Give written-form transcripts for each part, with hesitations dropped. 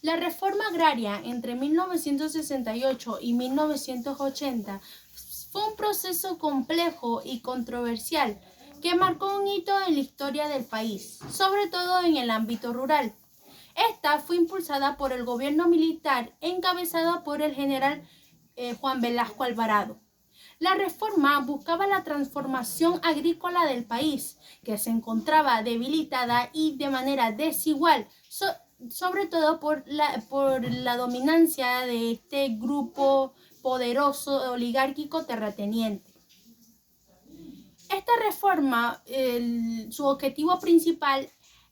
La reforma agraria entre 1968 y 1980 fue un proceso complejo y controversial que marcó un hito en la historia del país, sobre todo en el ámbito rural. Esta fue impulsada por el gobierno militar encabezado por el general Juan Velasco Alvarado. La reforma buscaba la transformación agrícola del país, que se encontraba debilitada y de manera desigual, sobre todo por la dominancia de este grupo poderoso oligárquico terrateniente. Esta reforma, su objetivo principal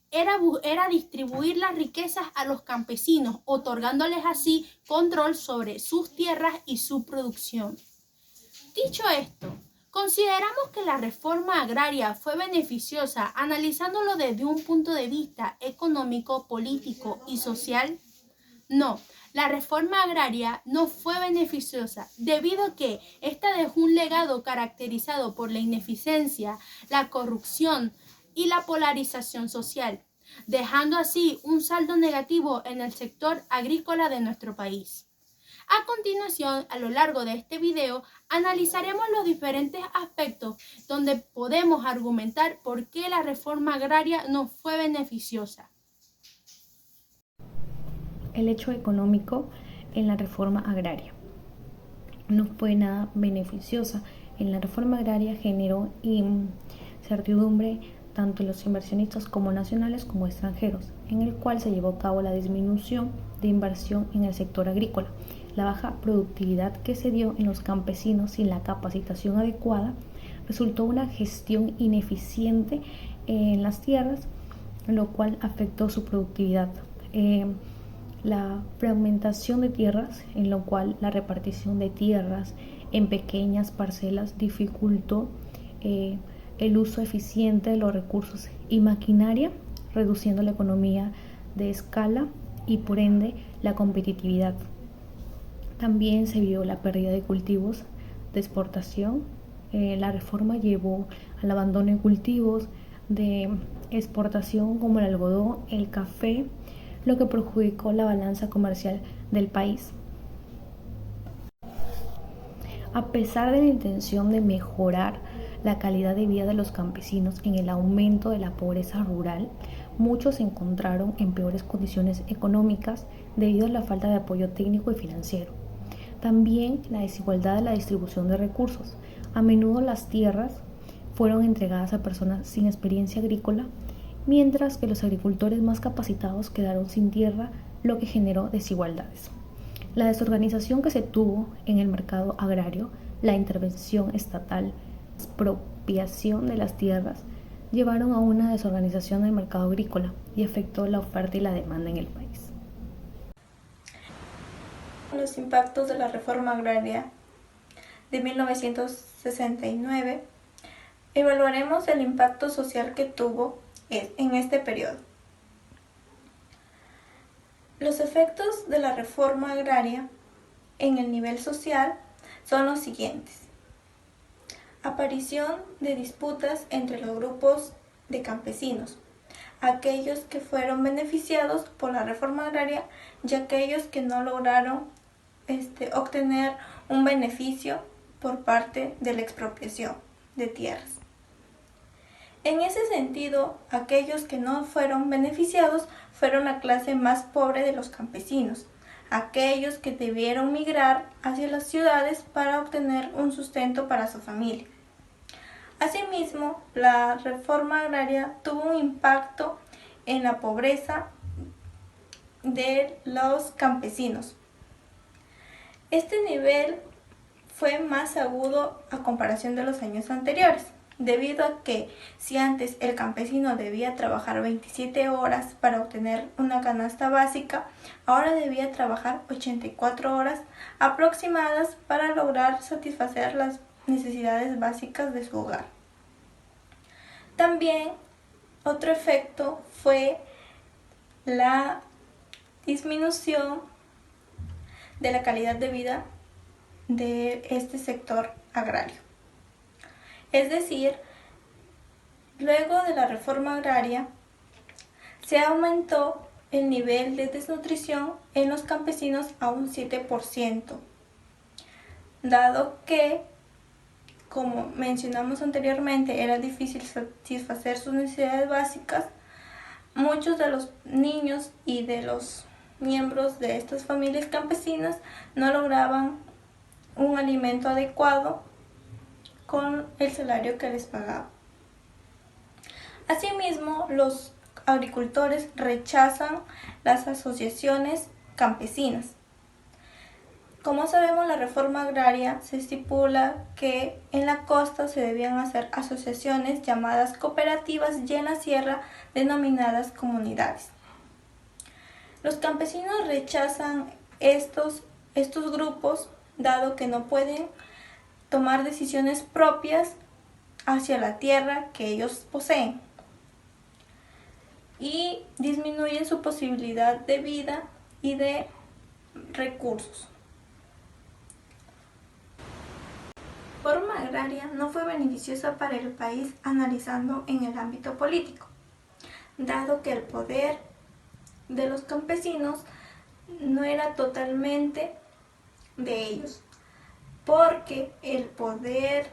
era distribuir las riquezas a los campesinos, otorgándoles así control sobre sus tierras y su producción. Dicho esto, ¿consideramos que la reforma agraria fue beneficiosa analizándolo desde un punto de vista económico, político y social? No, la reforma agraria no fue beneficiosa debido a que ésta dejó un legado caracterizado por la ineficiencia, la corrupción y la polarización social, dejando así un saldo negativo en el sector agrícola de nuestro país. A continuación, a lo largo de este video, analizaremos los diferentes aspectos donde podemos argumentar por qué la reforma agraria no fue beneficiosa. El hecho económico en la reforma agraria no fue nada beneficiosa. En la reforma agraria generó incertidumbre tanto en los inversionistas como nacionales como extranjeros, en el cual se llevó a cabo la disminución de inversión en el sector agrícola. La baja productividad que se dio en los campesinos sin la capacitación adecuada resultó una gestión ineficiente en las tierras, lo cual afectó su productividad. La fragmentación de tierras, en lo cual la repartición de tierras en pequeñas parcelas dificultó el uso eficiente de los recursos y maquinaria, reduciendo la economía de escala y por ende la competitividad. También se vio la pérdida de cultivos de exportación. La reforma llevó al abandono de cultivos de exportación como el algodón, el café, lo que perjudicó la balanza comercial del país. A pesar de la intención de mejorar la calidad de vida de los campesinos en el aumento de la pobreza rural, muchos se encontraron en peores condiciones económicas debido a la falta de apoyo técnico y financiero. También la desigualdad de la distribución de recursos. A menudo las tierras fueron entregadas a personas sin experiencia agrícola, mientras que los agricultores más capacitados quedaron sin tierra, lo que generó desigualdades. La desorganización que se tuvo en el mercado agrario, la intervención estatal, la expropiación de las tierras, llevaron a una desorganización del mercado agrícola y afectó la oferta y la demanda en el país. Los impactos de la reforma agraria de 1969, evaluaremos el impacto social que tuvo en este periodo. Los efectos de la reforma agraria en el nivel social son los siguientes: aparición de disputas entre los grupos de campesinos, aquellos que fueron beneficiados por la reforma agraria y aquellos que no lograron obtener un beneficio por parte de la expropiación de tierras. En ese sentido, aquellos que no fueron beneficiados fueron la clase más pobre de los campesinos, aquellos que debieron migrar hacia las ciudades para obtener un sustento para su familia. Asimismo, la reforma agraria tuvo un impacto en la pobreza de los campesinos. Este nivel fue más agudo a comparación de los años anteriores, debido a que si antes el campesino debía trabajar 27 horas para obtener una canasta básica, ahora debía trabajar 84 horas aproximadas para lograr satisfacer las necesidades básicas de su hogar. También otro efecto fue la disminución de la calidad de vida de este sector agrario. Es decir, luego de la reforma agraria se aumentó el nivel de desnutrición en los campesinos a un 7%, dado que, como mencionamos anteriormente, era difícil satisfacer sus necesidades básicas. Muchos de los niños y de los miembros de estas familias campesinas no lograban un alimento adecuado con el salario que les pagaba. Asimismo, los agricultores rechazan las asociaciones campesinas. Como sabemos, la reforma agraria se estipula que en la costa se debían hacer asociaciones llamadas cooperativas y en la sierra denominadas comunidades. Los campesinos rechazan estos grupos, dado que no pueden tomar decisiones propias hacia la tierra que ellos poseen, y disminuyen su posibilidad de vida y de recursos. La reforma agraria no fue beneficiosa para el país analizando en el ámbito político, dado que el poder de los campesinos no era totalmente de ellos, porque el poder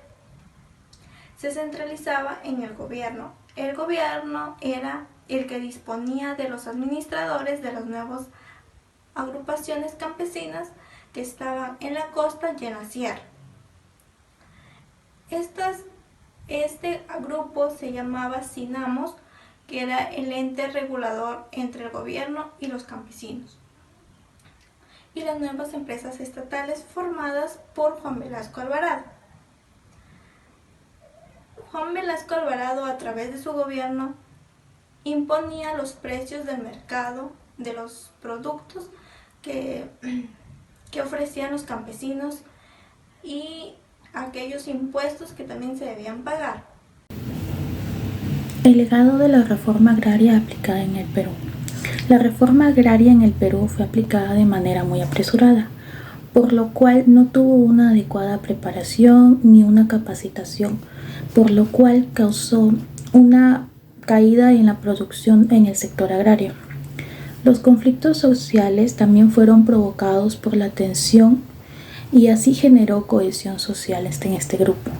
se centralizaba en el gobierno. El gobierno era el que disponía de los administradores de las nuevas agrupaciones campesinas que estaban en la costa y en la sierra. Este grupo se llamaba Sinamos, que era el ente regulador entre el gobierno y los campesinos, y las nuevas empresas estatales formadas por Juan Velasco Alvarado. Juan Velasco Alvarado, a través de su gobierno, imponía los precios del mercado de los productos que ofrecían los campesinos y aquellos impuestos que también se debían pagar. El legado de la reforma agraria aplicada en el Perú. La reforma agraria en el Perú fue aplicada de manera muy apresurada, por lo cual no tuvo una adecuada preparación ni una capacitación, por lo cual causó una caída en la producción en el sector agrario. Los conflictos sociales también fueron provocados por la tensión y así generó cohesión social en este grupo.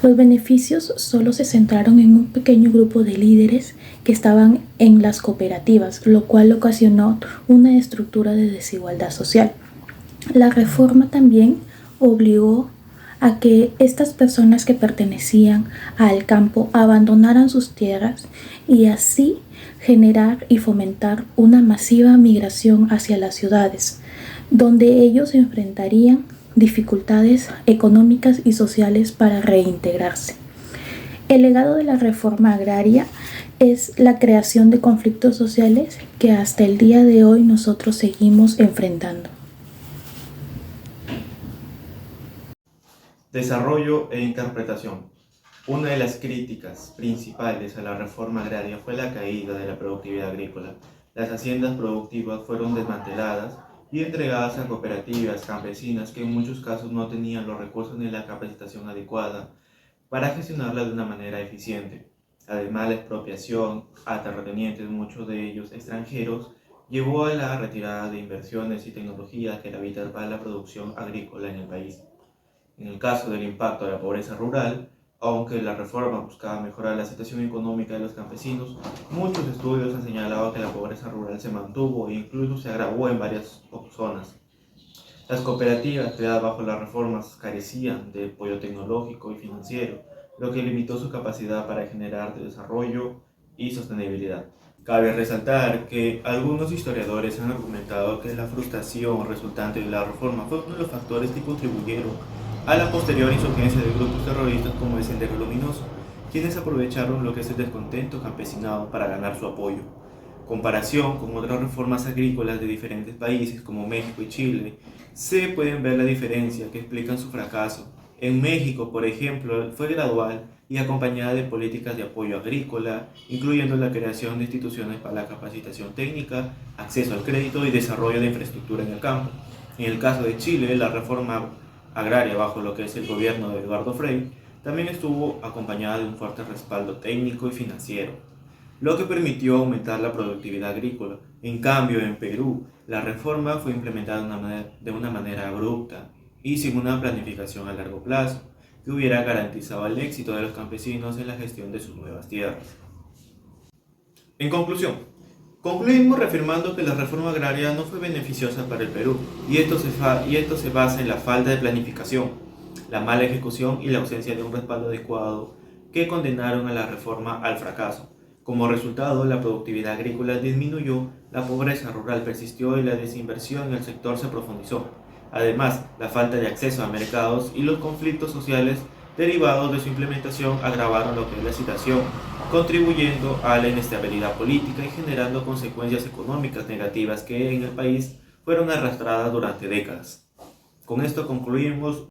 Los beneficios solo se centraron en un pequeño grupo de líderes que estaban en las cooperativas, lo cual ocasionó una estructura de desigualdad social. La reforma también obligó a que estas personas que pertenecían al campo abandonaran sus tierras y así generar y fomentar una masiva migración hacia las ciudades, donde ellos enfrentarían dificultades económicas y sociales para reintegrarse. El legado de la reforma agraria es la creación de conflictos sociales que hasta el día de hoy nosotros seguimos enfrentando. Desarrollo e interpretación. Una de las críticas principales a la reforma agraria fue la caída de la productividad agrícola. Las haciendas productivas fueron desmanteladas y entregadas a cooperativas campesinas que en muchos casos no tenían los recursos ni la capacitación adecuada para gestionarla de una manera eficiente. Además, la expropiación a terratenientes, muchos de ellos extranjeros, llevó a la retirada de inversiones y tecnologías que eran vitales para la producción agrícola en el país. En el caso del impacto de la pobreza rural, aunque la reforma buscaba mejorar la situación económica de los campesinos, muchos estudios han señalado que la pobreza rural se mantuvo e incluso se agravó en varias zonas. Las cooperativas creadas bajo las reformas carecían de apoyo tecnológico y financiero, lo que limitó su capacidad para generar desarrollo y sostenibilidad. Cabe resaltar que algunos historiadores han argumentado que la frustración resultante de la reforma fue uno de los factores que contribuyeron a la posterior insurgencia de grupos terroristas como el Sendero Luminoso, quienes aprovecharon lo que es el descontento campesinado para ganar su apoyo. Comparación con otras reformas agrícolas de diferentes países como México y Chile, se pueden ver la diferencia que explican su fracaso. En México, por ejemplo, fue gradual y acompañada de políticas de apoyo agrícola, incluyendo la creación de instituciones para la capacitación técnica, acceso al crédito y desarrollo de infraestructura en el campo. En el caso de Chile, la reforma agraria bajo lo que es el gobierno de Eduardo Frei también estuvo acompañada de un fuerte respaldo técnico y financiero. lo que permitió aumentar la productividad agrícola. En cambio, en Perú, la reforma fue implementada de una manera abrupta y sin una planificación a largo plazo que hubiera garantizado el éxito de los campesinos en la gestión de sus nuevas tierras. En conclusión, concluimos reafirmando que la reforma agraria no fue beneficiosa para el Perú y esto se basa en la falta de planificación, la mala ejecución y la ausencia de un respaldo adecuado que condenaron a la reforma al fracaso. Como resultado, la productividad agrícola disminuyó, la pobreza rural persistió y la desinversión en el sector se profundizó. Además, la falta de acceso a mercados y los conflictos sociales derivados de su implementación agravaron lo que es la situación, contribuyendo a la inestabilidad política y generando consecuencias económicas negativas que en el país fueron arrastradas durante décadas. Con esto concluimos